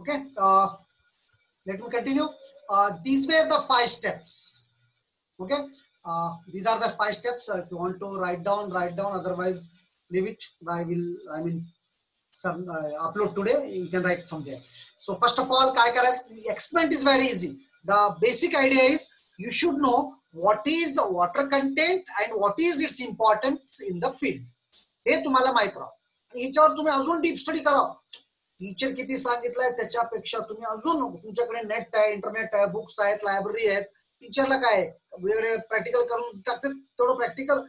Okay, let me continue. These were the 5 steps. Okay, these are the 5 steps. If you want to write down, write down. Otherwise, leave it. I mean, some upload today. You can write from there. So first of all, काय करायचं? Experiment is very easy. The basic idea is you should know what is water content and what is its importance in the field. हे तुम्हाला माहित राहा. याच्यावर तुम्ही अजून deep study करा. Teacher किती सांगितलंय त्याच्यापेक्षा तुम्ही अजून तुमच्याकडे नेट आहे, इंटरनेट आहे, बुक्स आहेत, लायब्ररी आहेत. टीचरला काय वेगळे प्रॅक्टिकल करून टाकते थोडं practical.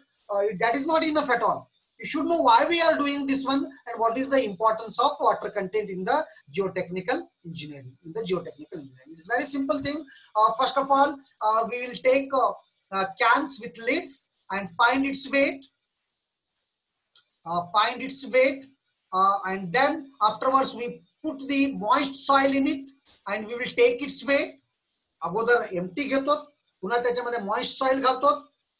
That is not enough at all. You should know why we are doing this one and what is the importance of water content in the geotechnical engineering. It's a very simple thing. First of all, we will take cans with lids and find its weight. And then afterwards we put the moist soil in it and we will take its weight. अगोदर empty घेतो, पुन्हा त्याच्यामध्ये moist soil घालतो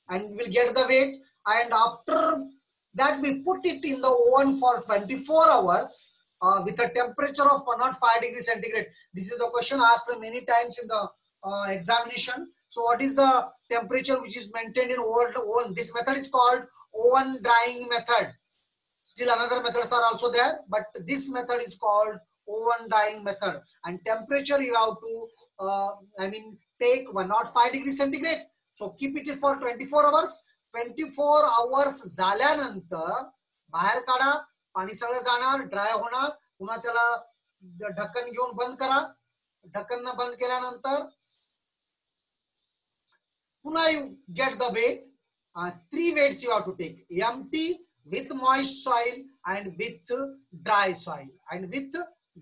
and we will get the weight. And after that we put it in the oven for 24 hours with a temperature of 105 degrees centigrade. This is the question asked many times in the examination. So what is the temperature which is maintained in oven? This method is called oven drying method. Still another methods are also there, but this method is called oven drying method. And temperature you have to take 105 degrees centigrade. So keep it for 24 hours. 24 hours झाल्यानंतर बाहेर काढा, पाणी सगळं जाणार, dry होणार, पुन्हा त्याला ढक्कन घेऊन बंद करा. ढक्कन बंद केल्यानंतर पुन्हा you get the weight. 3 weights you have to take: empty, with moist soil, and with dry soil. And with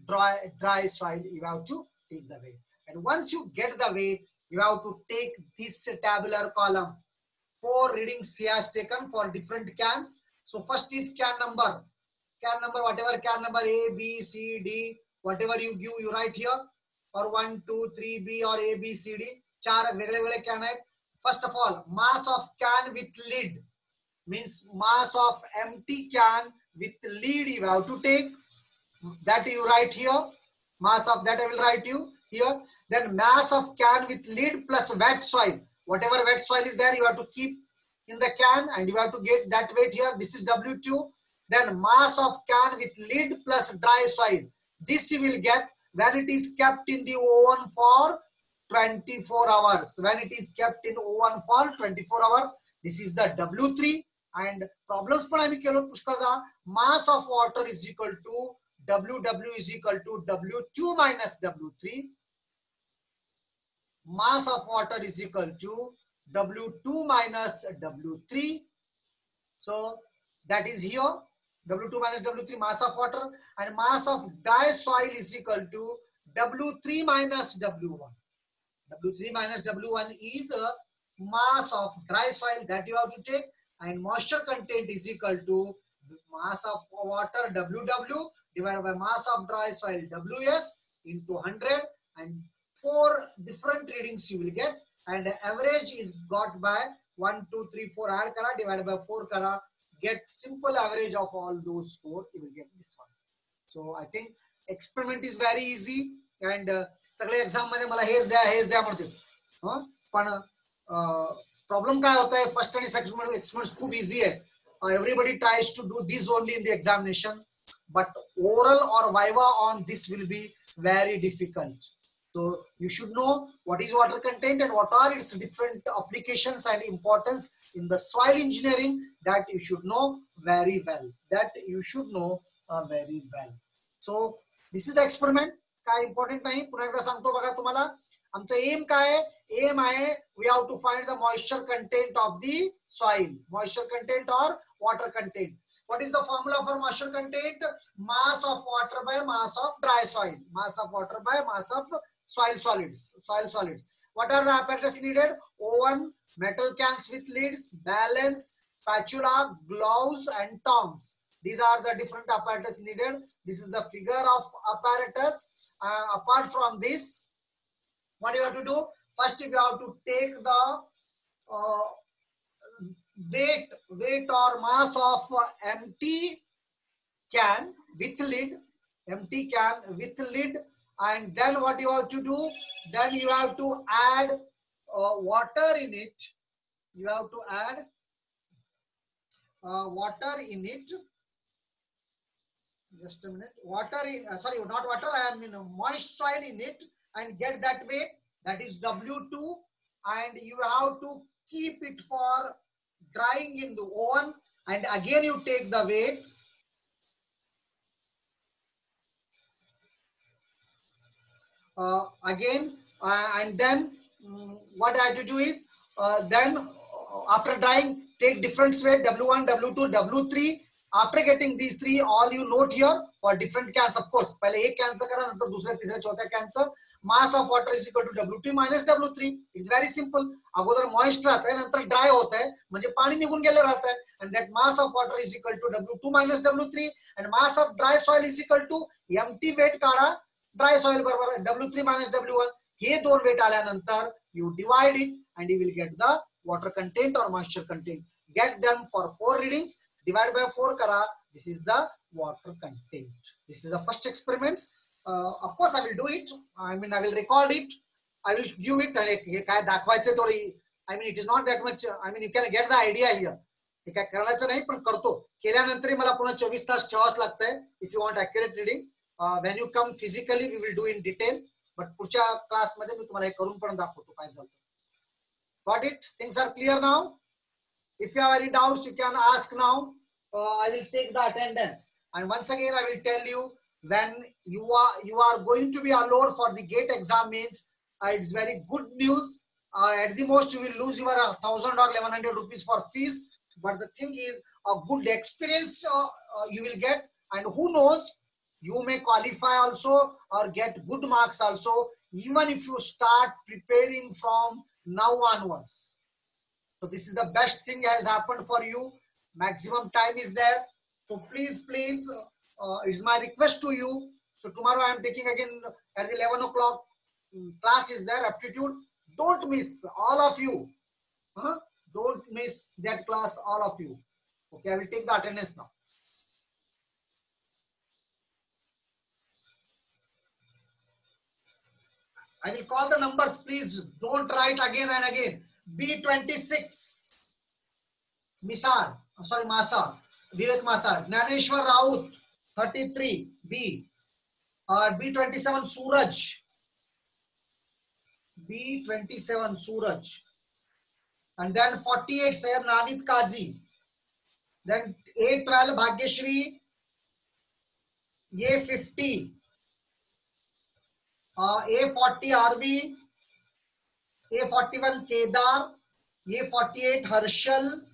dry soil you have to take the weight. And once you get the weight, you have to take this tabular column. 4 readings he has taken for different cans. So first is can number, whatever can number A, B, C, D, whatever you give, you write here. Or 1, 2, 3, B or A, B, C, D. 4 वेगळे वेगळे can आहेत. First of all, mass of can with lid means mass of empty can with lid you have to take. That you write here. Mass of that I will write you here. Then mass of can with lid plus wet soil. Whatever wet soil is there, you have to keep in the can and you have to get that weight here. This is W2. Then mass of can with lid plus dry soil. This you will get when it is kept in the oven for 24 hours. When it is kept in oven for 24 hours, this is the W3. And problems पण आम्ही केलो पुष्कळदा. Mass of water is equal to WW is equal to W2 minus W3. Mass of water is equal to W2 minus W3. So that is here. W2 minus W3, mass of water. And mass of dry soil is equal to W3 minus W1. W3 minus W1 is a mass of dry soil that you have to take. And moisture content is equal to mass of water WW divided by mass of dry soil WS into 100. And 4 different readings you will get, and the average is got by 1, 2, 3, 4 add kara divided by 4 kara, get simple average of all those 4, you will get this one. So I think experiment is very easy. And सगळे exam मध्ये मला हेच द्या म्हणते. पण problem काय होता है, first आणि सेकंड एक्सपेरिमेंट्स खूप इझी आहे. everybody tries to do this only in the examination, but oral or viva on this will be very difficult. So you should know what is water content and what are its different applications and importance in the soil engineering. That you should know very well. That you should know very well. So this is the experiment. काय important नाही. पुन्हा एकदा सांगतो बघा तुम्हाला. आमचं M काय आहे? एम आहे we have to find the moisture content of the soil. Moisture content or water content. What is the formula for moisture content? Mass of water by mass of dry soil. Mass of water by mass of soil solids. Soil solids. What are the apparatus needed? Oven, metal cans with lids, balance, spatula, gloves, and tongs. These are the different apparatus needed. This is the figure of apparatus. Apart from this, what you have to do? First, you have to take the weight or mass of empty can with lid, and then what you have to do? Then you have to add water in it. You have to add water in it. Just a minute. Water in, sorry, not water. I am in moist soil in it, and get that weight. That is W2, and you have to keep it for drying in the oven. And again, you take the weight. And then what I have to do is then after drying, take different weight W1, W2, W3. After getting these three, all you note here for different cans, of course. पहले एक can चा करा, नंतर दूसरे तीसरे चौथे can चा. Mass of water is equal to W2 minus W3. It's very simple. अगोदर moist रहता है, नंतर dry होता है, म्हणजे पानी निघून गेले रहता है. And that mass of water is equal to W2 minus W3. And mass of dry soil is equal to empty weight काढा. Dry soil बरोबर W3 minus W1. हे दोन weight आल्यानंतर you divide it and you will get the water content or moisture content. Get them for 4 readings. Divide by 4 kara. This is the water content. This is the first experiment. Of course, I will do it. I mean, I will record it. I will give it. I mean, it is not that much. I mean, you can get the idea here. हे काय करायचं नाही पण करतो. केल्यानंतर मला पुन्हा 24 तास ठेवाच लागतंय. If you want accurate reading, when you come physically, we will do in detail. But पुढच्या क्लास मध्ये मी तुम्हाला हे करून पण दाखवतो काय झालं. Got it? Things are clear now. If you have any doubts, you can ask now. I will take the attendance. And once again, I will tell you, when you are going to be allowed for the GATE exam means it's very good news. At the most, you will lose your 1,000 or 1,100 rupees for fees. But the thing is, a good experience you will get, and who knows, you may qualify also or get good marks also, even if you start preparing from now onwards. So this is the best thing has happened for you. Maximum time is there. So please, it's my request to you. So tomorrow I am taking again at 11 o'clock. Class is there, aptitude. Don't miss, all of you. Don't miss that class, all of you. Okay, I will take the attendance now. I will call the numbers, please. Don't write again and again. B26, Misar, sorry, Masar, Vivek Masar, Gnaneshwar Raut, 33, B. B27, Suraj. B27, Suraj. And then 48, Syed Navid Kazi. Then A12, Bhagyashri. A50. A40, RV. A41, Kedar. A48, Harshal.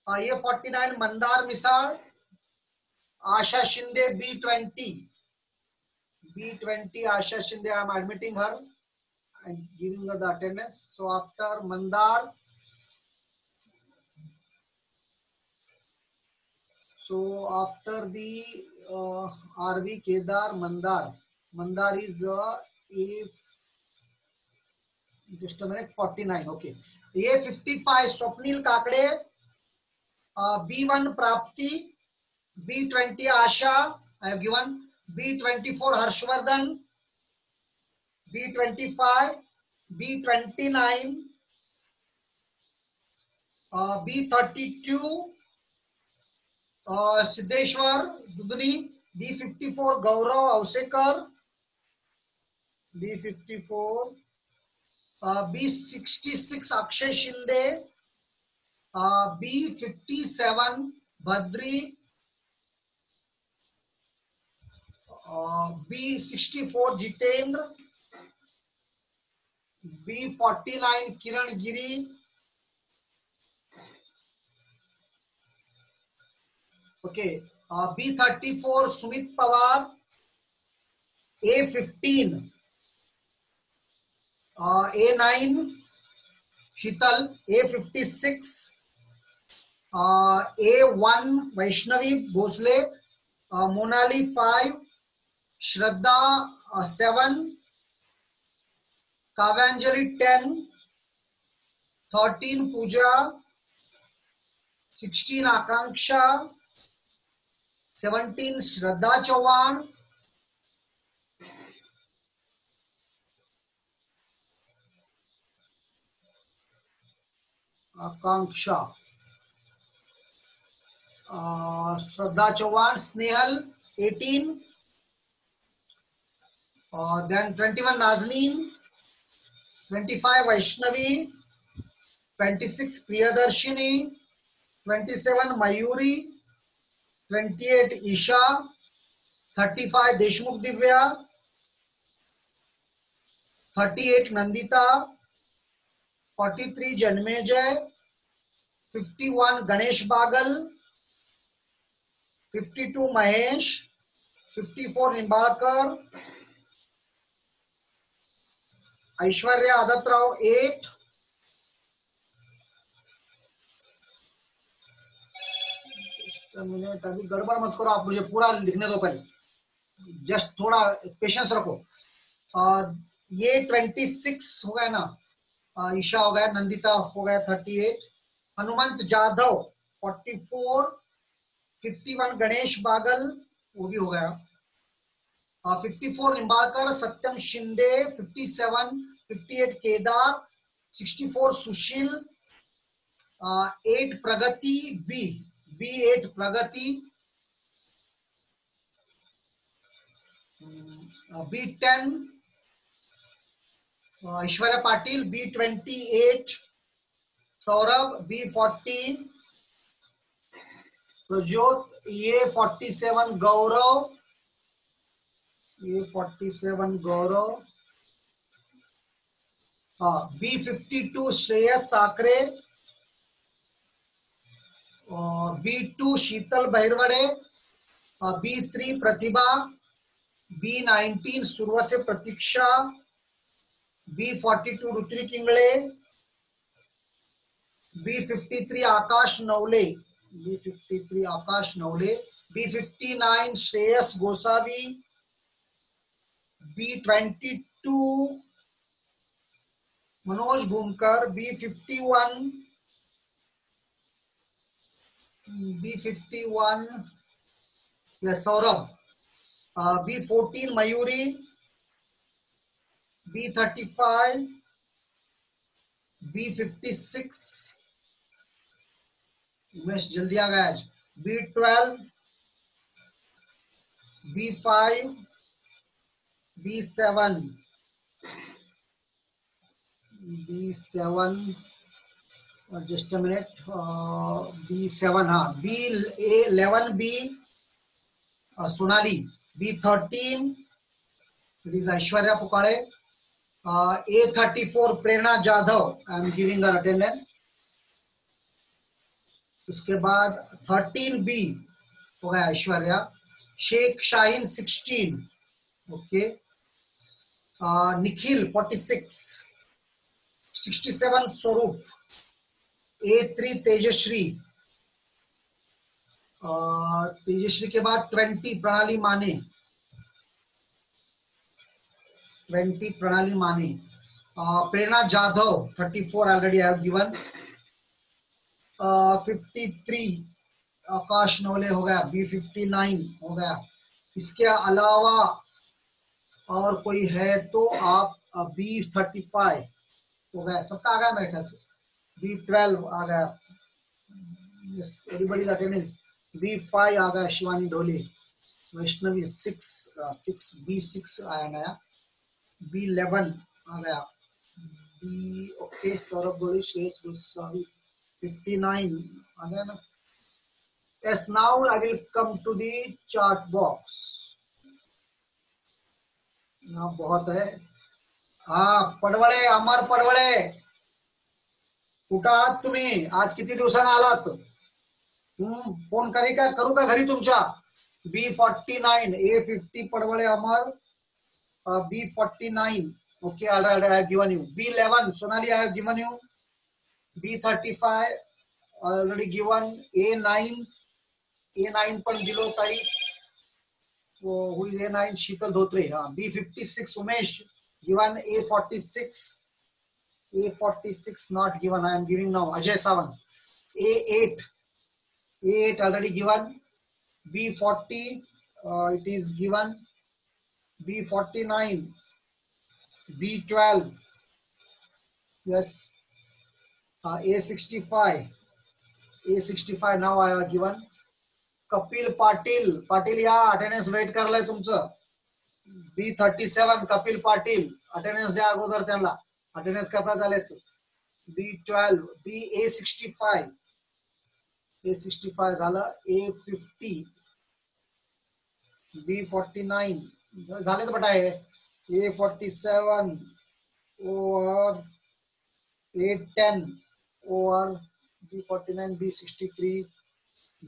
A49, Mandar Misar. Asha Shinde, B20. B20, Asha Shinde, I am admitting her and giving her the attendance. So after Mandar, so after the RV, Kedar, Mandar is A, just a minute, 49, okay. A55, Swapnil Kakade. B1, Prapti. B20, Asha, I have given. B24, Harshvardhan. B25, B29, B32, Siddheshwar Dudhani, B54 Gaurav Awsekar, B54, B66 Akshay Shinde, B57 Bhadri, B64 Jitendra, B49 Kiran Giri, okay, B34 Sumit Pawar, A15 A9 Sheetal, A56 A1 Vaishnavi Bhosale, Monali 5, श्रद्धा 7, काव्यांजलि 10, 13 पूजा, 16 आकांक्षा, 17 श्रद्धा चौहान, आकांक्षा, श्रद्धा Chauhan, Snehal 18, then 21 Nazneen, 25 Vaishnavi, 26 Priyadarshini, 27 Mayuri, 28 Isha, 35 Deshmukh Divya, 38 Nandita, 43 Janmejay, 51 Ganesh बागल, 52 Mahesh, 54 Nimbalkar, Aishwarya आदतराव 8, minute अभी गड़बड़ मत करो आप, मुझे पूरा लिखने दो पहले, जस्ट थोड़ा पेशेंस रखो। ये 26 हो गया ना, ईशा हो गया, नंदिता हो गया 38, हनुमंत जाधव 44, 51 गणेश बागल वो भी हो गया, 54 निंबाळकर, सत्यम शिंदे 57, 58 केदार, 64 सुशील, 8 प्रगति B8 प्रगति, B10 Aishwarya Patil, B28 Saurabh, B40 Prajyot, A47 गौरव, A47 गौरव, B52 श्रेयस साकरे, B2 शीतल बहिरवड़े, B3 प्रतिभा, B19 सुरवसे प्रतीक्षा, B42 रुद्री किंगळे, B53 आकाश नवले, B53 आकाश Navale, B59 Shreyas Gosavi, B22 Manoj Bhumkar, B51 Saurabh, B14 Mayuri, B35, B56 Umesh जल्दी आ गया आज, B12, B5, B7, just a minute, B7 हाँ, B11 B Sonali, B13 it is Aishwarya पुकारे, A34 Prerna Jadhav, I am giving her attendance. उसके बाद 13B हो गया Aishwarya, Sheikh Shaheen 16, okay, Nikhil 46, 67 स्वरूप, A3 तेजश्री, तेजश्री के बाद 20 प्रणाली माने, 20 Pranali Mane, Prerna Jadhav 34 already I have given, 53 Akash Navale हो गया, B59 हो गया। इसके अलावा और कोई है तो आप B35 हो गया, सबका आ गया मेरे ख्याल से, B12 आ गया, yes everybody's attendance, B5 आ गया शिवानी ढोले, वैष्णवी 6 B6 आया नया, B11 आ गया, B ओके सौरभ गोली, शेष गोस्वामी 59 आ गया ना. Yes, now I will come to the chart box. यहाँ बहुत है. हाँ पडवळे, अमर पडवळे, कुठं आहात तुम्ही? आज किती दिवसांनी आलात? फोन करू का घरी तुमच्या? B49 A50 पडवळे Amar, B49 okay, all right, I have given you. B11 Sonali, I have given you. B35 already given. A9 पण दिलो ताई. Who is A9? Sheetal Dhotre. B56 Umesh given. A46 not given. I am giving now. Ajay Sawant. A8 already given. B40 it is given. B49, B12, yes. A65 now I have given. Kapil Patil या, attendance wait करलाय तुमचं. B37 Kapil Patil, attendance द्या अगोदर त्यांना, attendance करता झालेत. B12 A65 झालं. A50 B49 झालेत but आहे. A47 or A10 or B49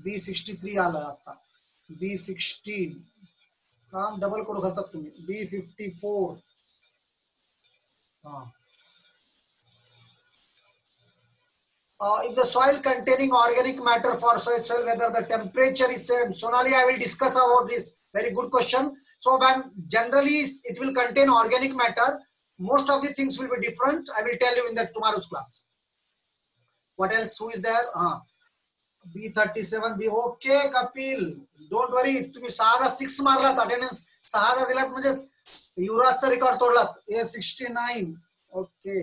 B63 आलं आता. B16 काम डबल करू घालतात तुम्ही. B54 if the soil containing organic matter for soil, whether the temperature is same. Sonali, I will discuss about this. Very good question. So when generally it will contain organic matter, most of the things will be different. I will tell you in the tomorrow's class. What else? Who is there? B37 B. Okay, Kapil. Don't worry. तुम्ही 6 मारलात, attendance 6 दिलात म्हणजे युवराजचा record तोडलात. A69 okay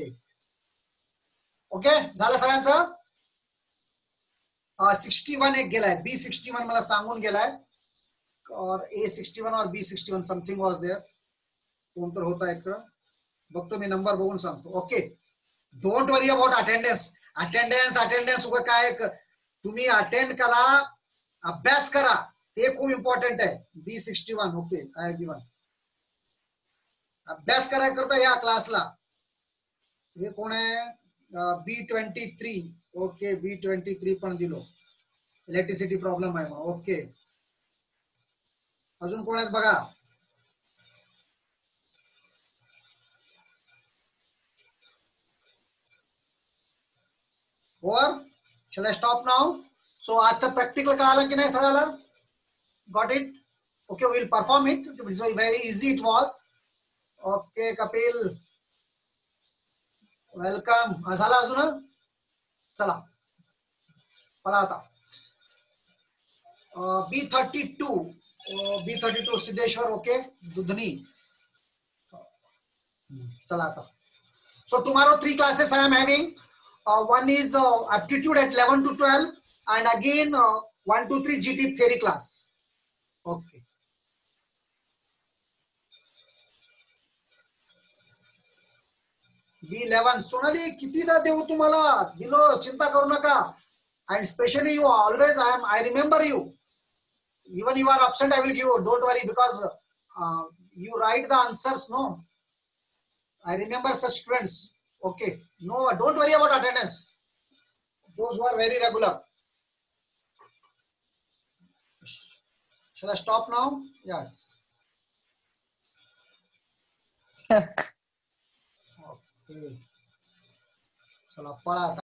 okay झालं सगळ्यांचं. 61 एक गेलाय. B61 मला सांगून गेलाय. और A61 और B61 समथिंग वॉज देयर. कोण तर होता एक, बघतो मी नंबर बघून सांगतो. Okay don't worry about attendance उगा काय, तुम्ही अटेंड करा, अभ्यास करा, ते खूप इम्पॉर्टंट आहे. B61 okay I have given. अभ्यास करायला करता या क्लासला. हे कोण आहे? B23 ओके B23 पण दिलो. इलेक्ट्रिसिटी प्रॉब्लेम आहे मग. ओके अजून कोण आहेत बघा. और shall I stop now? So आजचं प्रॅक्टिकल कळालं की नाही सगळ्याला? Got it? Okay, we'll perform it. It's very easy it was. Okay Kapil, welcome. झाला अजून? चला पळा आता. B32 Siddheshwar okay Dudhni. चला आता. So tomorrow 3 classes I am having. One is aptitude at 11 to 12 and again 1 to 3 GT theory class. Okay. B11 Sonali कितीदा देऊ तुम्हाला? दिलो, चिंता करू नका. And especially you always, I remember you. Even you are absent, I will give you. Don't worry because you write the answers. No, I remember such students. Okay, no, don't worry about attendance. Those who are very regular. Shall I stop now? Yes. Okay. चला पढ़ा.